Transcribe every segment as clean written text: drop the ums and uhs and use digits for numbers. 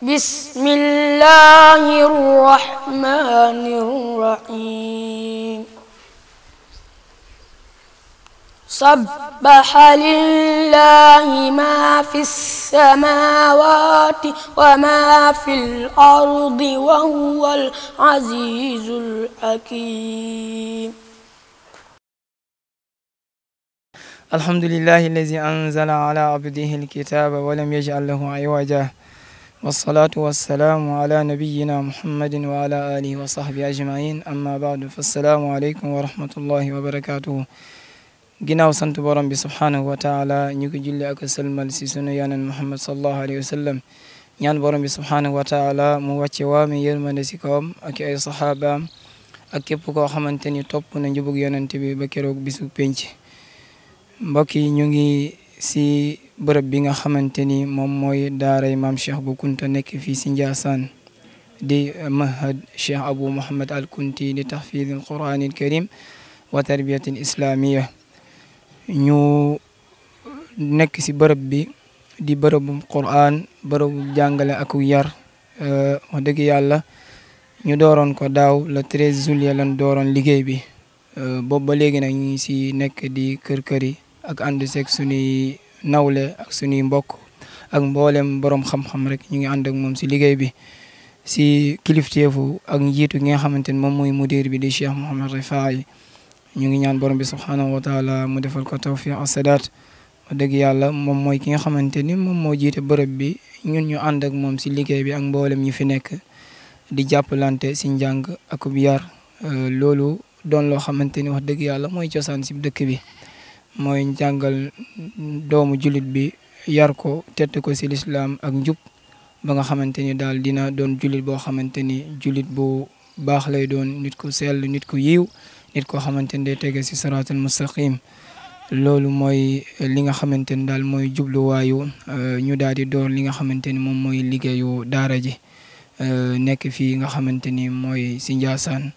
بسم الله الرحمن الرحيم سبح لله ما في السماوات وما في الأرض وهو العزيز الحكيم الحمد لله الذي أنزل على عبده الكتاب ولم يجعل له عوجا والصلاة والسلام على نبينا محمد وعلى آله وصحبه أجمعين أما بعد فالسلام عليكم ورحمة الله وبركاته ginnaaw sant borom bi subhanahu wa taala ñu ko julli ak salmal si sunu yonent Muhammad sallallahu alayhi wa sallam ñaan borom bi subhanahu wa taala mu wàcce waami yërmande si kawam ak ay saxaabaam ak képp koo xamante ni topp na njubug yonent bi ba keroog bisu penc mbokk yi ñu ngi si bërëb bi nga xamante ni moom mooy daaray maam Cheikh Bou Kounta nekk fii si Ndiassane di mahad Cheikh Abou Mouhamed Al Kounti di tahfidil Qur'anil Karim wa tarbiyatil islamiyya ñu nekk ci bërëb bi di bërëbu Qur'an bërëbu jàngale ak yar wax dëgg yàlla ñu dooroon ko daaw le 13 juillet lan dooroon liggéey bi boobu ba léegi nag ñu ngi ci nekk di kër-këri ak ànd seeg suñuy nawle ak suñuy mbokk ak mboolem borom xam-xam rek ñu ngi ànd ak moom ci liggéey bi ci kilifteefu ak njiitu gi nga xamante ni moom mooy mudir bi di Cheikh Mouhamed Rifaayi ñu ngi ñaan borom bi subhanahu wa taala mu defal ko tawfiq as-sadaat wax dëgg yàlla moom mooy ki nga xamante ni moom moo jiite bërëb bi ñun ñu ànd ak moom ci liggéey bi ak mboolem ñi fi nekk di jàppalante ci njàng ak yar loolu doon loo xamante ni wax dëgg yàlla mooy cosaan ci dëkk bi mooy njàngal doomu julit bi yar ko tett ko ci lislaam ak njub ba nga xamante ni daal dina doon julit boo xamante ni julit bu baax lay doon nit ku sell nit ku yiw nit koo xamante ni day tege ci siraatal mustaqim loolu mooy li nga xamante ni daal mooy jubluwaayu ñu daal di door li nga xamante ni moom mooy liggéeyu daara ji nekk fii nga xamante ni mooy ci Ndiassane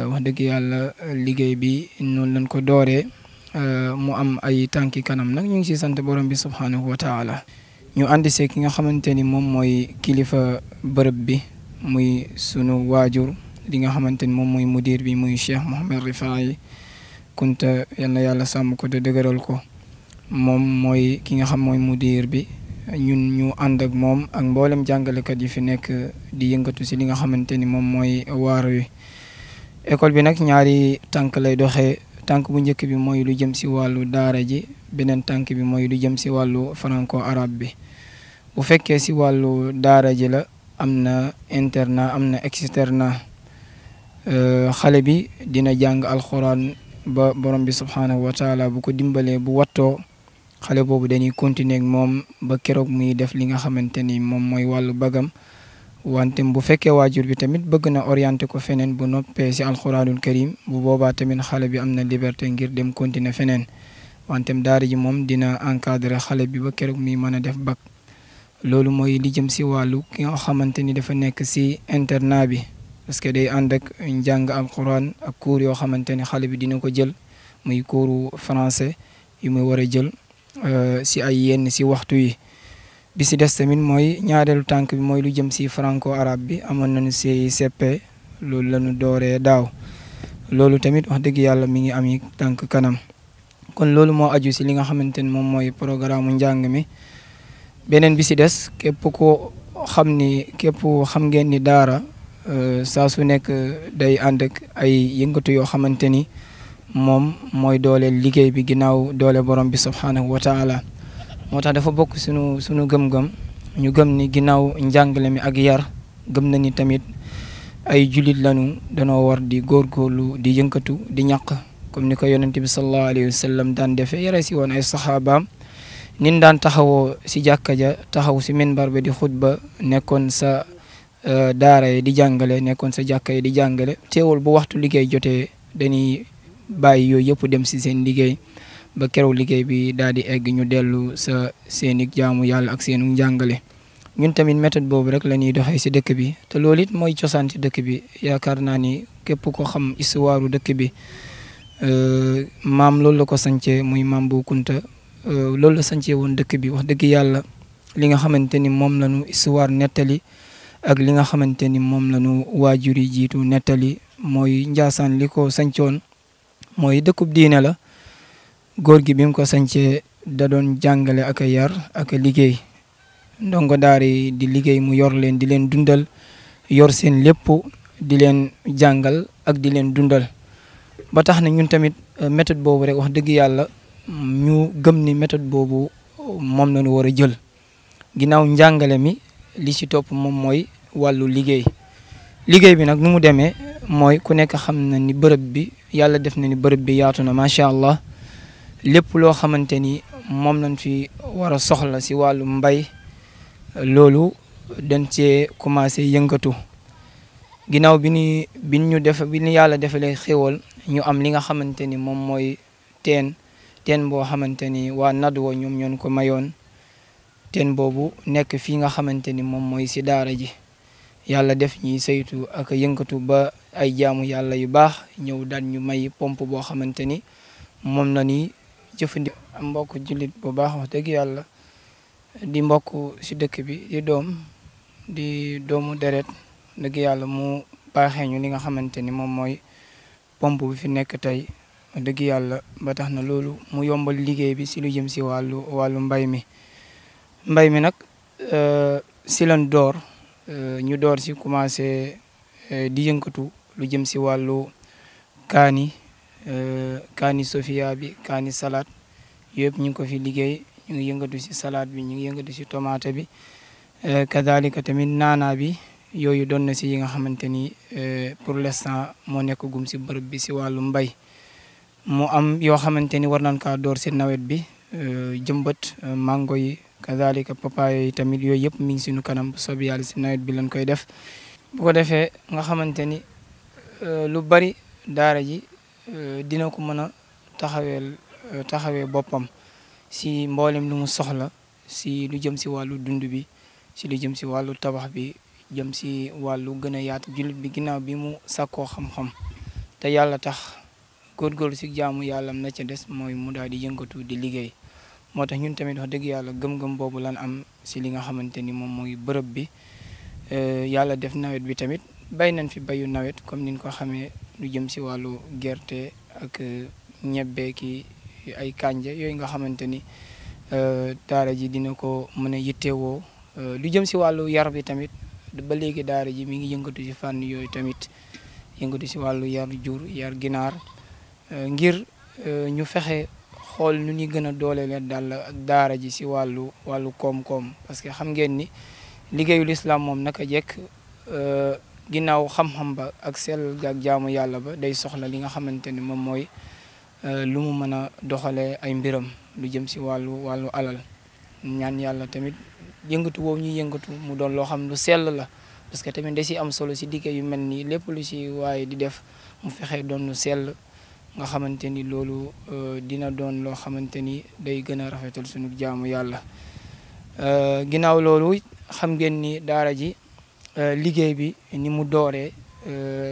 wax dëgg yàlla liggéey bi noonu lañ ko dooree mu am ay tànki kanam nag ñu ngi ci sant borom bi subhanahu wa taala ñu àndi see ki nga xamante ni moom mooy kilifa bërëb bi muy sunu waajur li nga xamante ni moom mooy mudir bi muy Cheikh Mouhamed Rifaayi Kounta yal na yàlla sàmm ko te dëgëral ko moom mooy ki nga xam mooy mudir bi ñun ñu ànd ak moom ak mboolem jàngalekat yi fi nekk di yëngatu si li nga xamante ni moom mooy waar wi école bi nag ñaari tànk lay doxee tànk bu njëkk bi mooy lu jëm si wàllu daara ji beneen tànk bi mooy lu jëm si wàllu franco arabe bi bu fekkee si wàllu daara ji la am na internat am na externat xale bi dina jàng alxuraan ba borom bi subhanahu wa taala bu ko dimbalee bu wattoo xale boobu dañuy continuer ak moom ba keroog muy def li nga xamante ni moom mooy wàllu bagam wante bu fekkee waajur bi tamit bëgg na orienté ko feneen bu noppee si alxuraanul karim bu boobaa tamit xale bi am na liberté ngir dem continuer feneen wante daara ji moom dina encadrer xale bi ba keroog muy mën a def bac loolu mooy li jëm si wàllu ki nga xamante ni dafa nekk si internat bi parce que day ànd ak njàng alquran ak cours yoo xamante ne xale bi dina ko jël muy cours français yu muy war a jël si ay yenn si waxtu yi bi si des tamit mooy ñaareelu tànk bi mooy lu jëm si franco arabe bi amoon nañu si CP loolu la ñu dooree daaw loolu tamit wax dëgg yàlla mi ngi am yi tànk kanam kon loolu moo aju si li nga xamante ne moom mooy programme njàng mi beneen bi si des képp ko xam ngeen ni daara saa su nekk day ànd ak ay yëngatu yoo xamante ni moom mooy doole liggéey bi ginnaaw doole borom bi subhanahu wa taala moo tax dafa bokk sunu gëm-gëm ñu gëm ni ginnaaw njàngale mi ak yar gëm na ni tamit ay julit lañu danoo war di góorgóorlu di yëngatu di ñaq comme ni ko yonente bi sallallahu alayhi wa sallam daan defee yare si woon ay saxaabaam nin daan taxawoo si jàkka ja taxaw si minbar ba di xutba nekkoon sa daara yi di jàngale nekkoon sa jàkka yi di jàngale teewul bu waxtu liggéey jotee dañuy bàyyi yooyu yëpp dem si seen liggéey ba keroog liggéey bi daal di egg ñu dellu sa seeni jaamu yàlla ak seenu njàngale ñun tamit méthode boobu rek la ñuy doxee si dëkk bi te loolu it mooy cosaan si dëkk bi yaakaar naa ni képp ko xam histoire dëkk bi maam loolu la ko sancee muy maam Bou Kounta loolu la sancee woon dëkk bi wax dëgg yàlla li nga xamante ni moom la ñu histoire nettali ak li nga xamante ni moom la ñu waajur yi jiitu nettali mooy Njaasaan li ko sancoon mooy dëkkub diine la. góor gi bi mu ko sancee da doon jàngale ak a yar ak a liggéey ndongo daara yi di liggéey mu yor leen di leen dundal yor seen lépp di leen jàngal ak di leen dundal ba tax na ñun tamit méthode boobu rek wax dëgg yàlla ñu gëm ni méthode boobu moom la ñu war a jël ginnaaw njàngale mi li ci topp moom mooy wàllu liggéey bi nag nu mu demee mooy ku nekk xam na ni bërëb bi yàlla def na ni bërëb bi yaatu na macha allah lépp loo xamante ni moom lañ fi war a soxla si wàllu mbay loolu dañ cee commencé yëngatu ginnaaw bi ñu yàlla defalee xéwal ñu am li nga xamante ni moom mooy teen boo xamante ni waa Nadwo ñoom ñoon ko mayoon teen boobu nekk fii nga xamante ni moom mooy si daara ji yàlla def ñuy saytu ak yëngatu ba ay jaamu yàlla yu baax ñëw daal ñu may pompe boo xamante ni moom la ni jëfandikoo am mbokk jullit bu baax wax dëgg yàlla di mbokk si dëkk bi di doomu deret dëgg yàlla mu baaxee ñu li nga xamante ni moom mooy pompe bi fi nekk tey dëgg yàlla ba tax na loolu mu yombal liggéey bi si lu jëm si wàllu mbay mi nag si lan door ñu door si commencé di yëngatu lu jëm si wàllu kaani sofia bi kaani salade yëpp ñu ngi ko fi liggéey ñu ngi yëngatu si salade bi ñu ngi yëngatu si tomate bi kadalika tamit naana bi yooyu doon na si yi nga xamante ni pour l'instant moo nekk gum si bërëb bi si wàllu mbay mu am yoo xamante ni war nañ kaa door si nawet bi jëmbat mango yi kadalika papaaya yi tamit yooyu yëpp mi ngi suñu kanam bu soobee yàlla si nawet bi lañ koy def bu ko defee nga xamante ni lu bari daara ji dina ko mën a taxawee boppam si mboolem lu mu soxla si lu jëm si wàllu dund bi si lu jëm si wàllu tabax bi jëm si wàllu gën a yaatu jullit bi ginnaaw bi mu sàkkoo xam-xam te yàlla tax góorgóorlu si jaamu yàllam na ca des mooy mu daal di yëngatu di liggéey moo tax ñun tamit wax dëgg yàlla gëm-gëm boobu lan am si li nga xamante ni moom mooy bërëb bi yàlla def nawet bi tamit bay nañ fi bayu nawet comme niñ ko xamee lu jëm si wàllu gerte ak ñebbe ki ay kànja yooyu nga xamante ni daara ji dina ko mën a yittewoo lu jëm si wàllu yar bi tamit ba léegi daara ji mi ngi yëngatu si fànn yooyu tamit yëngatu si wàllu yar jur yar ginaar ngir ñu fexe xool nu ñuy gën a dooleel daara ji si wàllu koom-koom parce que xam ngeen ni liggéeyu lislaam moom naka jekk ginnaaw xam-xam ba ak sell ak jaamu yàlla ba day soxla li nga xamante ni moom mooy lu mu mën a doxalee ay mbiram lu jëm si wàllu alal ñaan yàlla tamit yëngatu boobu ñuy yëngatu mu doon loo xam lu sell la parce que tamit da si am solo si liggéey yu mel nii lépp lu si waaye di def mu fexe doon lu sell nga xamante ni loolu dina doon loo xamante ni day gën a rafetal sunu jaamu yàlla ginnaaw loolu xam ngeen ni daara ji liggéey bi ni mu dooree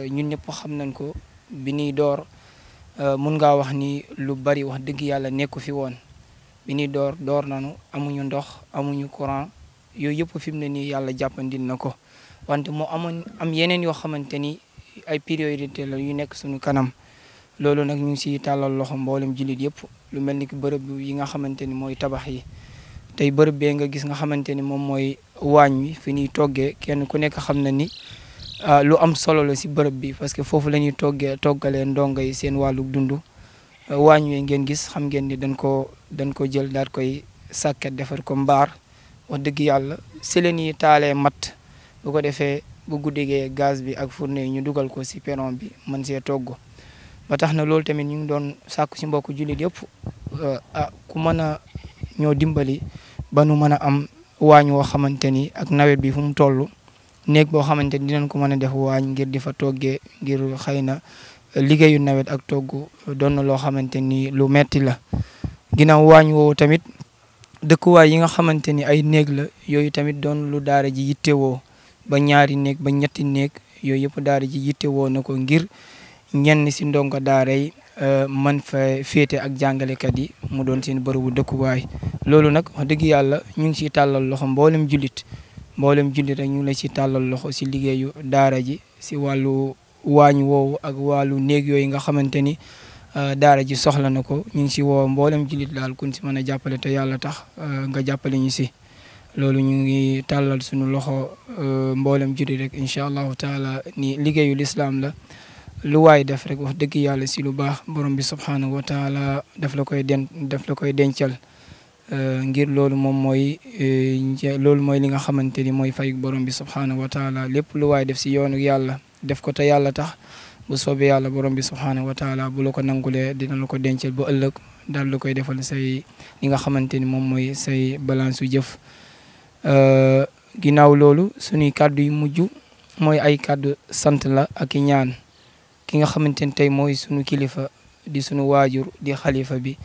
ñun ñëpp xam nañ ko bi ñuy door mun ngaa wax ni lu bari wax dëgg yàlla nekku fi woon bi ñuy door nañu amuñu ndox amuñu courant yooyu yëpp fi mu ne nii yàlla jàppandil na ko wante moo am yeneen yoo xamante ni ay priorité la yu nekk suñu kanam loolu nag ñu ngi si tàllal loxo mboolem jullit yëpp lu mel ni ki bërëb yi nga xamante ni mooy tabax yi tey bërëb bee nga gis nga xamante ni moom mooy waañ wi fi ñuy toggee kenn ku nekk xam na ni lu am solo la si bërëb bi parce que foofu la ñuy toggalee ndongo yi seen wàllu dund waañ wi ngeen gis xam ngeen ni dañ ko jël daal koy sàkket defar ko mbaar wax dëgg yàlla si leen yi taalee mat bu ko defee bu guddigee gaz bi ak fourne yi ñu dugal ko si perron bi mën see togg ba tax na loolu tamit ñu ngi doon sàkku si mbokku jullit yëpp ku mën a ñoo dimbali ba nu mën a am waañ woo xamante ni ak nawet bi fu mu toll néeg boo xamante ni dinañ ko mën a def waañ ngir di fa toggee ngir xëy na liggéeyu nawet ak togg doon na loo xamante ni lu metti la ginnaaw waañ woowu tamit dëkkuwaay yi nga xamante ni ay néeg la yooyu tamit doon lu daara ji yittewoo ba ñaari néeg ba ñetti néeg yooyu yëpp daara ji yittewoo na ko ngir ñenn si ndongo daara yi man fa féete ak jàngalekat yi mu doon seen bërëbu dëkkuwaay loolu nag wax dëgg yàlla ñu ngi ciy tàllal loxo mboolem jullit rek ñu ngi la ci tàllal loxo si liggéeyu daara ji si wàllu waañ woowu ak wàllu néeg yooyu nga xamante ni daara ji soxla na ko ñu ngi si woo mboolem jullit daal kun si mën a jàppale te yàlla tax nga jàppale ñu si loolu ñu ngi tàllal suñu loxo mboolem jullit rek incha allahu taala ni liggéeyu lislaam la lu waay def rek wax dëgg yàlla si lu baax borom bi subhaanahu wa taala daf la koy dencal ngir loolu moom mooy li nga xamante ni mooy fay borom bi subhaanahu wa taala lépp lu waay def si yoonu yàlla def ko te yàlla tax bu soobee yàlla borom bi subhaanahu wa taala bu la ko nangulee dina la ko dencal ba ëllëg daal la koy defal say li nga xamante ni moom mooy say balance su jëf ginnaaw loolu suñuy kàddu yu mujj mooy ay kàddu sant la ak i ñaan ki nga xamante ni tey mooy sunu kilifa di sunu waajur di xalifa bi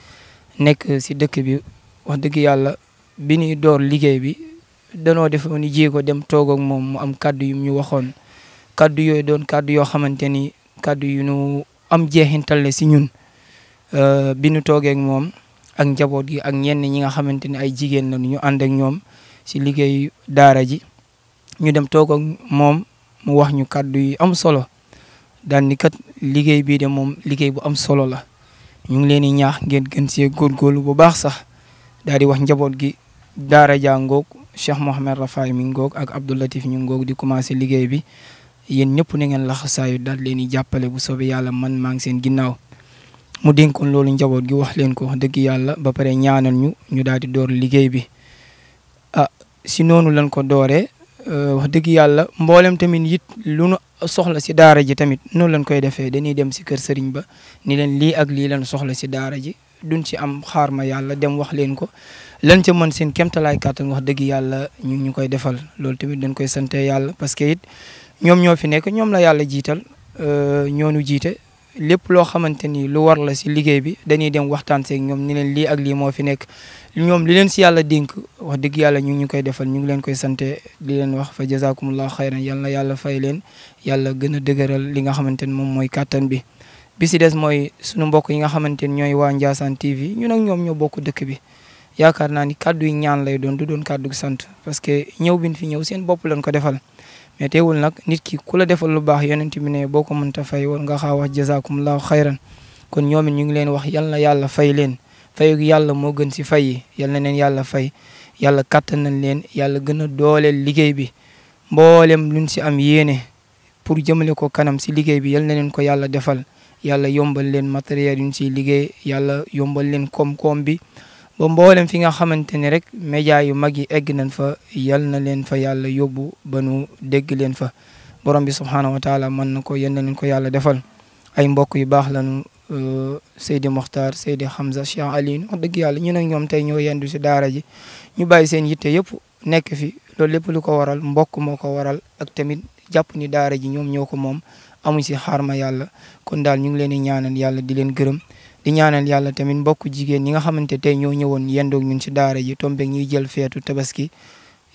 nekk si dëkk bi wax dëgg yàlla bi ñuy door liggéey bi danoo defoon ni jéego dem toog ak moom mu am kàddu yu ñu waxoon kàddu yooyu doon kàddu yoo xamante ni kàddu yu nu am jeexintal la si ñun bi ñu toogee ak moom ak njaboot gi ak ñenn ñi nga xamante ni ay jigéen la ñu ànd ak ñoom si liggéeyu daara ji ñu dem toog ak moom mu wax ñu kàddu yu am solo daan ni kat liggéey bii de moom liggéey bu am solo la ñu ngi leen di ñaax ngeen gën see góorgóorlu bu baax sax daal di wax njaboot gi daara jaa ngoog Cheikh Mouhamed Rafaay mi ngoog ak Abdou Latif ñu ngoog di commencé liggéey bi yéen ñëpp na ngeen laxasaayu daal leen di jàppale bu soobee yàlla man maa ngi seen ginnaaw mu dénkoon loolu njaboot gi wax leen ko wax dëgg yàlla ba pare ñaanal ñu daal di door liggéey bi si noonu lañ ko dooree wax dëgg yàlla mboolem tamit it lu nu soxla si daara ji tamit noonu lañ koy defee dañuy dem si kër sëriñ ba ni leen lii ak lii lañ soxla si daara ji duñ ci am xaar ma yàlla dem wax leen ko lan ca mën seen kemtalaay kàttan wax dëgg yàlla ñu koy defal loolu tamit dañ koy sante yàlla parce que it ñoom ñoo fi nekk ñoom la yàlla jiital ñoonu jiite lépp loo xamante ni lu war la si liggéey bi dañuy dem waxtaan seeg ñoom ni leen lii ak lii moo fi nekk ñoom li leen si yàlla dénk wax dëgg yàlla ñu koy defal ñu ngi leen koy sante di leen wax fa jazakumullahu xayran yal na yàlla fay leen yàlla gën a dëgëral li nga xamante ni moom mooy kàttan bi bi si des mooy sunu mbokk yi nga xamante ni ñooy waa Ndiassane TV ñun ak ñoom ñoo bokk dëkk bi yaakaar naa ni kàddu yi ñaan lay doon du doon kàddu sant parce que ñëw bin fi ñëw seen bopp lañ ko defal mais teewul nag nit ki ku la defal lu baax yonent bi ne boo ko mënta fay war nga xaa wax jazakumullahu xayran kon ñoom it ñu ngi leen wax yal na yàlla fay leen fayug yàlla moo gën si fay yi yal na leen yàlla fay yàlla kattan nañ leen yàlla gën a dooleel liggéey bi mboolem luñ si am yéene pour jëmale ko kanam si liggéey bi yal na leen ko yàlla defal yàlla yombal leen matériel yuñ siy liggéey yàlla yombal leen koom-koom bi ba mboolem fi nga xamante ne rek média yu mag yi egg nañ fa yal na leen fa yàlla yóbbu ba nu dégg leen fa borom bi subhaanahu wa taala mën na ko yal na leen ko yàlla defal ay mbokk yu baax lañu Seydi Mokhtar Seydi Hamza Cheikh Aliou wax dëgg yàlla ñun ak ñoom tey ñoo yendu si daara ji ñu bàyyi seen yitte yëpp nekk fi loolu lépp lu ko waral mbokk moo ko waral ak tamit jàpp ni daara ji ñoom ñoo ko moom amuñ si xaarma yàlla kon daal ñu ngi leen di ñaanal yàlla di leen gërëm di ñaanal yàlla tamit mbokk jigéen ñi nga xamante tey ñoo ñëwoon yendoog ñun si daara ji tombeeg ñuy jël feetu tabaski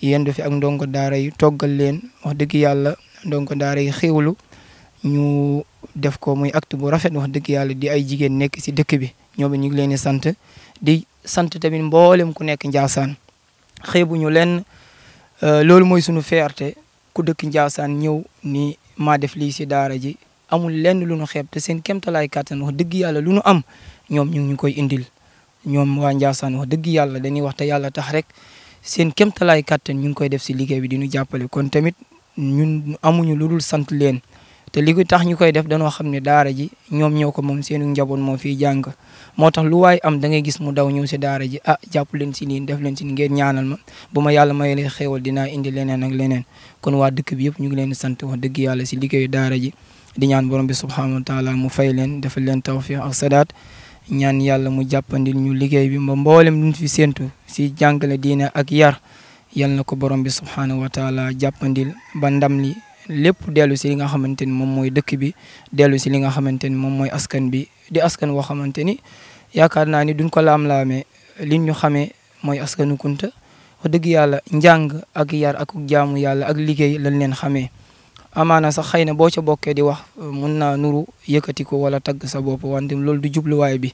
yendu fi ak ndongo daara yi toggal leen wax dëgg yàlla ndongo daara yi xéwlu ñu def ko muy acte bu rafet wax dëgg yàlla di ay jigéen nekk si dëkk bi ñoom ñu ngi leen di sant tamit mboolem ku nekk Ndiassane xeebuñu leen loolu mooy sunu fierté ku dëkk Ndiassane ñëw ni maa def lii si daara ji amul lenn lu nu xeeb te seen kéemtalaay kàttan wax dëgg yàlla lu nu am ñoom ñu ngi koy indil ñoom waa Ndiassane wax dëgg yàlla dañuy wax te yàlla tax rek seen kéemtalaay kàttan ñu ngi koy def si liggéey bi di ñu jàppale kon tamit ñun amuñu lu dul sant leen te li ko tax ñu koy def danoo xam ne daara ji ñoom ñoo ko moom seenu njaboot moo fiy jàng moo tax lu waay am da ngay gis mu daw ñëw si daara ji jàpp leen si nii def leen si ngeen ñaanal ma bu ma yàlla may lay xéewal dinaa indi leneen ak leneen kon waa dëkk bi yëpp ñu ngi leen di sant wax dëgg yàlla si liggéeyu daara ji di ñaan borom bi subhanahu wa taala mu fay leen defal leen tawfiq ak sadaat ñaan yàlla mu jàppandil ñu liggéey bi ba mboolem luñ fi séentu si jàngale diine ak yar yal na ko borom bi subhanahu wa taala jàppandil ba ndam li lépp dellu si li nga xamante ni moom mooy dëkk bi dellu si li nga xamante ni moom mooy askan bi di askan woo xamante ni yaakaar naa ni duñ ko laam-laamee li ñu xamee mooy askanu Kunta wax dëgg yàlla njàng ak yar ak jaamu yàlla ak liggéey lañ leen xamee amaana sax xëy na boo ca bokkee di wax mun naa nuru yëkkati ko wala tagg sa bopp wante loolu du jubluwaay bi.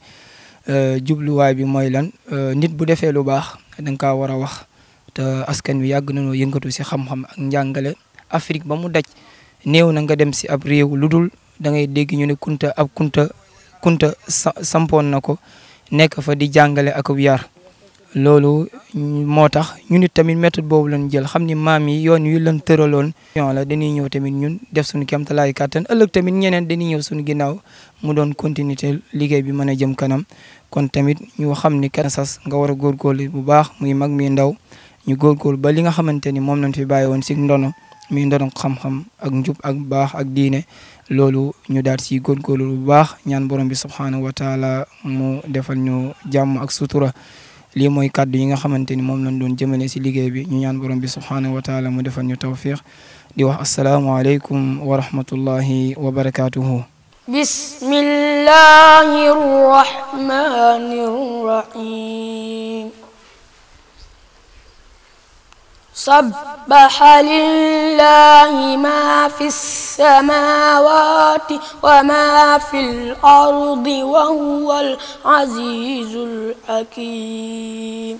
Jubluwaay bi mooy lan nit bu defee lu baax da nga kaa war a wax te askan wi yàgg nañoo yëngatu si xam-xam ak njàngale Afrique ba mu daj néew na nga dem si ab réew lu dul da ngay dégg ñu ne kunta sampoon na ko nekk fa di jàngale ak yar loolu moo tax ñu nit tamit méthode boobu lañ jël xam ni maam yi yoon wi lañ tëraloon la dañuy ñëw tamit ñun def suñu kéemtalaay kàttan ëllëg tamit ñeneen dañuy ñëw suñu ginnaaw mu doon continuité liggéey bi mën a jëm kanam kon tamit ñu xam ni kenn sas nga war a góorgóorlu bu baax muy mag mi ndaw ñu góorgóorlu ba li nga xamante ni moom lañ fi bàyyi woon si ndono muy ndono xam-xam ak njub ak baax ak diine loolu ñu daal si góorgóorlu bu baax ñaan borom bi subhaanahu wa taala mu defal ñu jàmm ak sutura lii mooy kàddu yi nga xamante ni moom lañ doon jëmale si liggéey bi ñu ñaan borom bi subhaanahu wa taala mu defal ñu tawfiq di wax asalaamualeykum wa rahmatullahi wa barakatuhu. bismillahi rrahmani rrahim. sabbaha lillahi ma fi samawati wa ma fil ardi wa huwal azizul hakim.